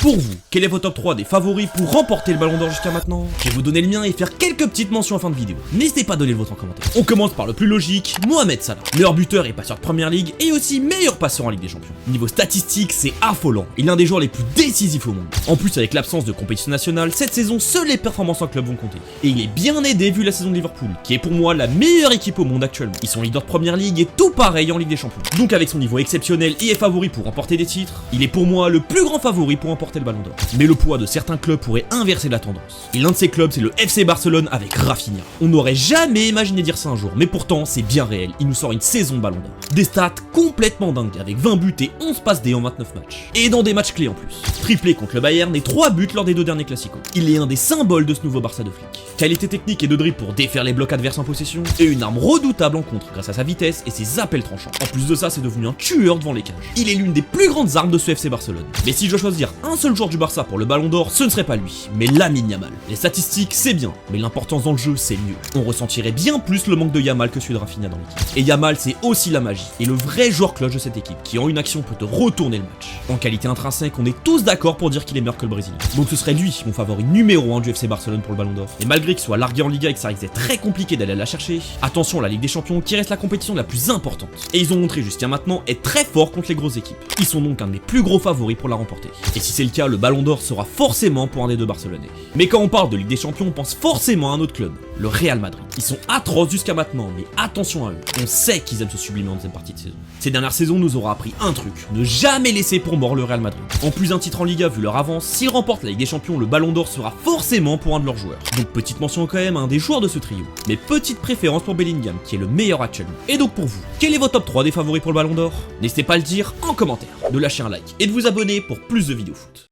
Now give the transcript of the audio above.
Pour vous, quel est votre top 3 des favoris pour remporter le ballon d'or jusqu'à maintenant? Je vais vous donner le mien et faire quelques petites mentions en fin de vidéo. N'hésitez pas à donner le vôtre en commentaire. On commence par le plus logique, Mohamed Salah. Meilleur buteur et passeur de première ligue et aussi meilleur passeur en Ligue des Champions. Niveau statistique, c'est affolant. Il est l'un des joueurs les plus décisifs au monde. En plus, avec l'absence de compétition nationale, cette saison, seules les performances en club vont compter. Et il est bien aidé vu la saison de Liverpool, qui est pour moi la meilleure équipe au monde actuellement. Ils sont leaders de première ligue et tout pareil en Ligue des Champions. Donc avec son niveau exceptionnel et est favori pour remporter des titres, il est pour moi le plus grand favori pour remporter le ballon d'or. Mais le poids de certains clubs pourrait inverser la tendance. Et l'un de ces clubs, c'est le FC Barcelone avec Rafinha. On n'aurait jamais imaginé dire ça un jour, mais pourtant c'est bien réel. Il nous sort une saison de ballon d'or. Des stats complètement dingues, avec 20 buts et 11 passes D en 29 matchs. Et dans des matchs clés en plus. Triplé contre le Bayern et 3 buts lors des 2 derniers classicos. Il est un des symboles de ce nouveau Barça de flic. Qualité technique et de dribble pour défaire les blocs adverses en possession, et une arme redoutable en contre grâce à sa vitesse et ses appels tranchants. En plus de ça, c'est devenu un tueur devant les cages. Il est l'une des plus grandes armes de ce FC Barcelone. Mais si je dois choisir un seul joueur du Barça pour le ballon d'or, ce ne serait pas lui, mais Lamine Yamal. Les statistiques, c'est bien, mais l'importance dans le jeu, c'est mieux. On ressentirait bien plus le manque de Yamal que celui de Rafinha dans l'équipe. Et Yamal, c'est aussi la magie, et le vrai joueur cloche de cette équipe, qui en une action peut te retourner le match. En qualité intrinsèque, on est tous d'accord pour dire qu'il est meilleur que le Brésilien. Donc ce serait lui, mon favori numéro 1 du FC Barcelone pour le ballon d'or. Et malgré qu'il soit largué en Liga et que ça risque d'être très compliqué d'aller la chercher, attention à la Ligue des Champions qui reste la compétition la plus importante. Et ils ont montré jusqu'à maintenant être très forts contre les grosses équipes. Ils sont donc un des plus gros favoris pour la remporter. Et si c'est le cas, le ballon d'or sera forcément pour un des deux Barcelonais. Mais quand on parle de Ligue des Champions, on pense forcément à un autre club, le Real Madrid. Ils sont atroces jusqu'à maintenant, mais attention à eux. On sait qu'ils aiment se sublimer en deuxième partie de saison. Ces dernières saisons nous aura appris un truc, ne jamais laisser pour mort le Real Madrid. En plus d'un titre en Liga vu leur avance, s'ils remportent la Ligue des Champions, le ballon d'or sera forcément pour un de leurs joueurs. Donc petite mention quand même à un des joueurs de ce trio. Mais petite préférence pour Bellingham, qui est le meilleur actuellement. Et donc pour vous, quel est votre top 3 des favoris pour le ballon d'or? N'hésitez pas à le dire en commentaire, de lâcher un like et de vous abonner pour plus de vidéos foot.